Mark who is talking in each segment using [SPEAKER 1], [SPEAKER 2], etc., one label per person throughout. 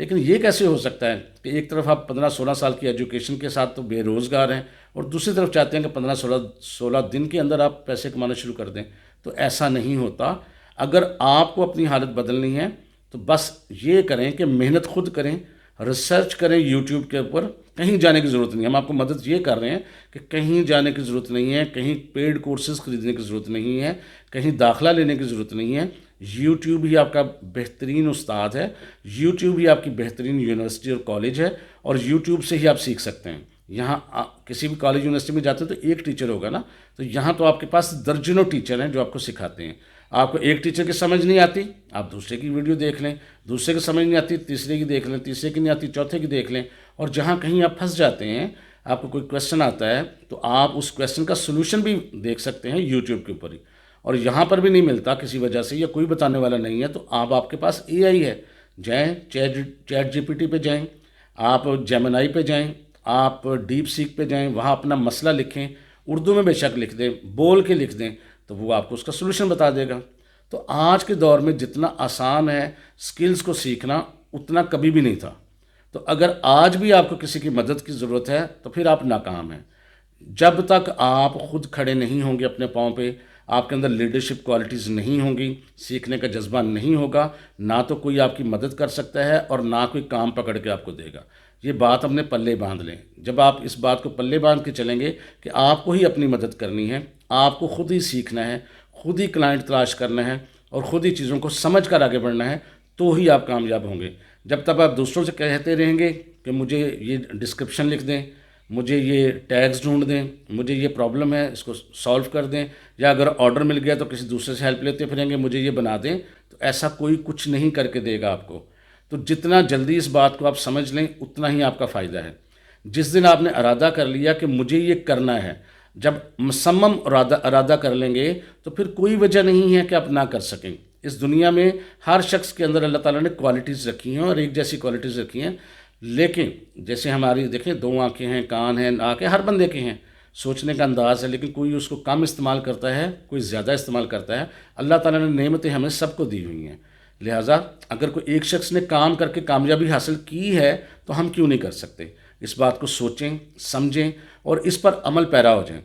[SPEAKER 1] لیکن یہ کیسے ہو سکتا ہے کہ ایک طرف آپ 15-16 سال کی ایجوکیشن کے ساتھ تو بے روزگار ہیں اور دوسری طرف چاہتے ہیں کہ 15-16 دن کے اندر آپ پیسے کمانا شروع کر دیں؟ تو ایسا نہیں ہوتا۔ اگر آپ کو اپنی حالت بدلنی ہے تو بس یہ کریں کہ محنت خود کریں، ریسرچ کریں یوٹیوب کے اوپر، کہیں جانے کی ضرورت نہیں ہے۔ ہم آپ کو مدد یہ کر رہے ہیں کہ کہیں جانے کی ضرورت نہیں ہے، کہیں پیڈ کورسز خریدنے کی ضرورت نہیں ہے، کہیں داخلہ لینے کی ضرورت نہیں ہے۔ یوٹیوب ہی آپ کا بہترین استاد ہے، یوٹیوب ہی آپ کی بہترین یونیورسٹی اور کالج ہے، اور یوٹیوب سے ہی آپ سیکھ سکتے ہیں۔ یہاں کسی بھی کالج یونیورسٹی میں جاتے ہیں تو ایک ٹیچر ہوگا نا، تو یہاں تو آپ کے پاس درجنوں ٹیچر ہیں جو آپ کو سکھاتے ہیں۔ آپ کو ایک ٹیچر کی سمجھ نہیں آتی، آپ دوسرے کی ویڈیو دیکھ لیں، دوسرے کی سمجھ نہیں آتی تیسرے کی دیکھ لیں، تیسرے کی نہیں آتی چوتھے کی دیکھ لیں، اور جہاں کہیں آپ پھنس جاتے ہیں، آپ کو کوئی کویسچن آتا ہے تو آپ اس کویسچن کا سلوشن بھی دیکھ سکتے ہیں یوٹیوب کے اوپر ہی، اور یہاں پر بھی نہیں ملتا کسی وجہ سے یا کوئی بتانے والا نہیں ہے تو آپ کے پاس اے آئی ہے، جائیں چیٹ جی پی ٹی پہ جائیں، آپ جیمنائی پہ جائیں، آپ ڈیپ سیک پہ جائیں، وہاں اپنا مسئلہ لکھیں، اردو میں بے شک لکھ دیں، بول کے لکھ دیں، تو وہ آپ کو اس کا سلوشن بتا دے گا۔ تو آج کے دور میں جتنا آسان ہے سکلز کو سیکھنا، اتنا کبھی بھی نہیں تھا۔ تو اگر آج بھی آپ کو کسی کی مدد کی ضرورت ہے تو پھر آپ ناکام ہیں۔ جب تک آپ خود کھڑے نہیں ہوں گے اپنے پاؤں پہ، آپ کے اندر لیڈرشپ کوالٹیز نہیں ہوں گی، سیکھنے کا جذبہ نہیں ہوگا، نہ تو کوئی آپ کی مدد کر سکتا ہے اور نہ کوئی کام پکڑ کے آپ کو دے گا۔ یہ بات ہم نے پلے باندھ لیں۔ جب آپ اس بات کو پلے باندھ کے چلیں گے کہ آپ کو ہی اپنی مدد کرنی ہے، آپ کو خود ہی سیکھنا ہے، خود ہی کلائنٹ تلاش کرنا ہے اور خود ہی چیزوں کو سمجھ کر آگے بڑھنا ہے، تو ہی آپ کامیاب ہوں گے۔ جب تک آپ دوسروں سے کہتے رہیں گے کہ مجھے یہ ڈسکرپشن لکھ دیں، مجھے یہ ٹیگز ڈھونڈ دیں، مجھے یہ پرابلم ہے اس کو سالو کر دیں، یا اگر آرڈر مل گیا تو کسی دوسرے سے ہیلپ لیتے پھریں گے مجھے یہ بنا دیں، تو ایسا کوئی کچھ نہیں کر کے دے گا آپ کو۔ تو جتنا جلدی اس بات کو آپ سمجھ لیں اتنا ہی آپ کا فائدہ ہے۔ جس دن آپ نے ارادہ کر لیا کہ مجھے یہ کرنا ہے، جب مصمم ارادہ کر لیں گے تو پھر کوئی وجہ نہیں ہے کہ آپ نہ کر سکیں۔ اس دنیا میں ہر شخص کے اندر اللہ تعالیٰ نے کوالٹیز رکھی ہیں اور ایک جیسی کوالٹیز رکھی ہیں، لیکن جیسے ہماری دیکھیں 2 آنکھیں ہیں، کان ہیں، ناک ہے، ہر بندے کے ہیں، سوچنے کا انداز ہے، لیکن کوئی اس کو کم استعمال کرتا ہے، کوئی زیادہ استعمال کرتا ہے۔ اللہ تعالیٰ نے نعمتیں ہمیں سب کو دی ہوئی ہیں، لہٰذا اگر کوئی ایک شخص نے کام کر کے کامیابی حاصل کی ہے تو ہم کیوں نہیں کر سکتے؟ اس بات کو سوچیں، سمجھیں اور اس پر عمل پیرا ہو جائیں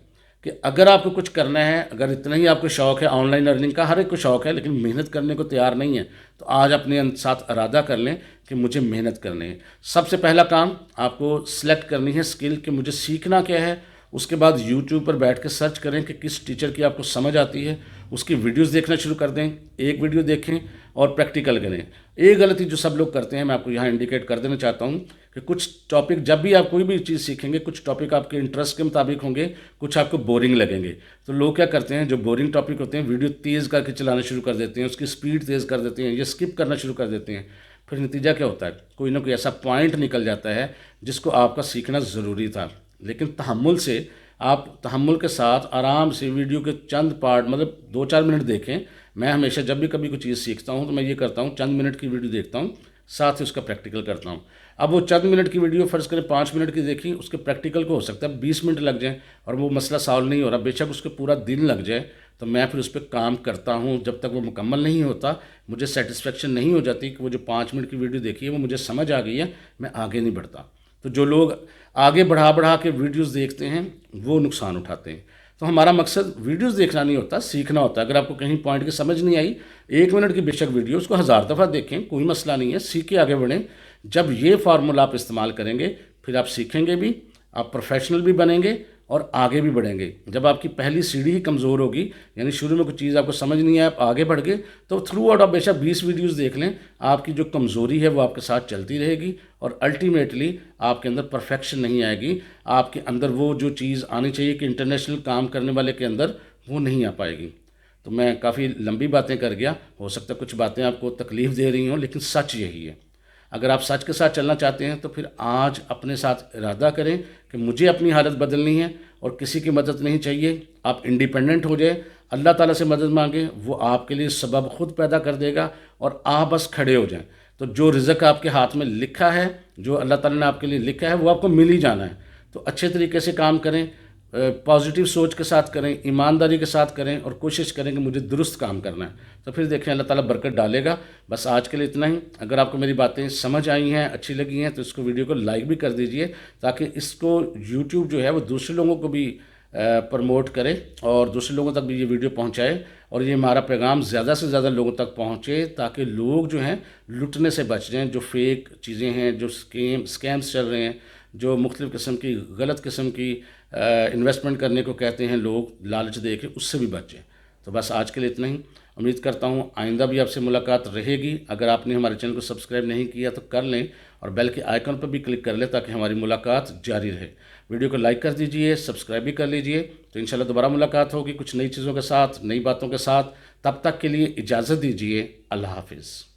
[SPEAKER 1] کہ اگر آپ کو کچھ کرنا ہے، اگر اتنا ہی آپ کو شوق ہے آن لائن ارننگ کا، ہر ایک کو شوق ہے لیکن محنت کرنے کو تیار نہیں ہے، تو آج اپنے ساتھ ارادہ کر لیں کہ مجھے محنت کرنی ہے۔ سب سے پہلا کام آپ کو سلیکٹ کرنی ہے اسکل کہ مجھے سیکھنا کیا ہے۔ اس کے بعد یوٹیوب پر بیٹھ کے سرچ کریں کہ کس ٹیچر کی آپ کو سمجھ آتی ہے، اس کی ویڈیوز دیکھنا شروع کر دیں، ایک ویڈیو دیکھیں اور پریکٹیکل کریں۔ ایک غلطی جو سب لوگ کرتے ہیں، میں آپ کو یہاں انڈیکیٹ کر دینا چاہتا ہوں کہ کچھ ٹاپک جب بھی آپ کوئی بھی چیز سیکھیں گے، کچھ ٹاپک آپ کے انٹرسٹ کے مطابق ہوں گے، کچھ آپ کو بورنگ لگیں گے، تو لوگ کیا کرتے ہیں جو بورنگ ٹاپک ہوتے ہیں ویڈیو تیز کر کے چلانا شروع کر دیتے ہیں، اس کی سپیڈ تیز کر دیتے ہیں، یہ سکپ کرنا شروع کر دیتے ہیں۔ پھر نتیجہ کیا ہوتا ہے؟ کوئی نہ کوئی ایسا پوائنٹ نکل جاتا ہے جس کو آپ کا سیکھنا ضروری تھا، لیکن تحمل سے آپ تحمل کے ساتھ آرام سے ویڈیو کے چند پارٹ مطلب 2-4 منٹ دیکھیں۔ میں ہمیشہ جب بھی کبھی کوئی چیز سیکھتا ہوں تو میں یہ کرتا ہوں، چند منٹ کی ویڈیو دیکھتا ہوں، ساتھ ہی اس کا پریکٹیکل کرتا ہوں۔ اب وہ چند منٹ کی ویڈیو فرض کریں 5 منٹ کی دیکھی، اس کے پریکٹیکل کو ہو سکتا ہے 20 منٹ لگ جائیں اور وہ مسئلہ سالو نہیں ہو رہا، بے شک اس کے پورا دن لگ جائے، تو میں پھر اس پہ کام کرتا ہوں جب تک وہ مکمل نہیں ہوتا۔ مجھے سیٹسفیکشن نہیں ہو جاتی کہ وہ جو 5 منٹ کی ویڈیو دیکھی ہے وہ مجھے سمجھ آ گئی ہے، میں آگے نہیں بڑھتا۔ تو جو لوگ آگے بڑھا کے ویڈیوز دیکھتے ہیں وہ نقصان اٹھاتے ہیں۔ تو ہمارا مقصد ویڈیوز دیکھنا نہیں ہوتا، سیکھنا ہوتا ہے۔ اگر آپ کو کہیں پوائنٹ کی سمجھ نہیں آئی، 1 منٹ کی بے شک ویڈیو، اس کو 1000 دفعہ دیکھیں، کوئی مسئلہ نہیں ہے، سیکھ کے آگے بڑھیں۔ جب یہ فارمولا آپ استعمال کریں گے پھر آپ سیکھیں گے بھی، آپ پروفیشنل بھی بنیں گے اور آگے بھی بڑھیں گے۔ جب آپ کی پہلی سیڑھی ہی کمزور ہوگی، یعنی شروع میں کوئی چیز آپ کو سمجھ نہیں آئے، آپ آگے بڑھ گئے، تو تھرو آؤٹ آپ بے شک 20 ویڈیوز دیکھ لیں، آپ کی جو کمزوری ہے وہ آپ کے ساتھ چلتی رہے گی اور الٹیمیٹلی آپ کے اندر پرفیکشن نہیں آئے گی، آپ کے اندر وہ جو چیز آنی چاہیے کہ انٹرنیشنل کام کرنے والے کے اندر، وہ نہیں آ پائے گی۔ تو میں کافی لمبی باتیں کر گیا، ہو سکتا ہے کچھ باتیں آپ کو تکلیف دے رہی ہوں، لیکن سچ یہی ہے۔ اگر آپ سچ کے ساتھ چلنا چاہتے ہیں تو پھر آج اپنے ساتھ ارادہ کریں کہ مجھے اپنی حالت بدلنی ہے اور کسی کی مدد نہیں چاہیے۔ آپ انڈیپینڈنٹ ہو جائیں، اللہ تعالیٰ سے مدد مانگیں، وہ آپ کے لیے سبب خود پیدا کر دے گا اور آپ بس کھڑے ہو جائیں۔ تو جو رزق آپ کے ہاتھ میں لکھا ہے، جو اللہ تعالیٰ نے آپ کے لیے لکھا ہے، وہ آپ کو مل ہی جانا ہے۔ تو اچھے طریقے سے کام کریں، پازیٹیو سوچ کے ساتھ کریں، ایمانداری کے ساتھ کریں اور کوشش کریں کہ مجھے درست کام کرنا ہے، تو پھر دیکھیں اللہ تعالیٰ برکت ڈالے گا۔ بس آج کے لیے اتنا ہی۔ اگر آپ کو میری باتیں سمجھ آئی ہیں، اچھی لگی ہیں، تو اس کو ویڈیو کو لائک بھی کر دیجئے تاکہ اس کو یوٹیوب جو ہے وہ دوسرے لوگوں کو بھی پروموٹ کرے اور دوسرے لوگوں تک بھی یہ ویڈیو پہنچائے اور یہ ہمارا پیغام زیادہ سے زیادہ لوگوں تک پہنچے تاکہ لوگ جو ہیں لٹنے سے بچ جائیں، جو فیک چیزیں ہیں، جو سکیمز چل رہے ہیں، جو مختلف قسم کی غلط قسم کی انویسٹمنٹ کرنے کو کہتے ہیں لوگ لالچ دے کے، اس سے بھی بچیں۔ تو بس آج کے لیے اتنا ہی۔ امید کرتا ہوں آئندہ بھی آپ سے ملاقات رہے گی۔ اگر آپ نے ہمارے چینل کو سبسکرائب نہیں کیا تو کر لیں اور بیل کے آئیکن پر بھی کلک کر لیں تاکہ ہماری ملاقات جاری رہے۔ ویڈیو کو لائک کر دیجئے، سبسکرائب بھی کر لیجئے، تو انشاءاللہ دوبارہ ملاقات ہوگی کچھ نئی چیزوں کے ساتھ، نئی باتوں کے ساتھ۔ تب تک کے لیے اجازت دیجئے، اللہ حافظ۔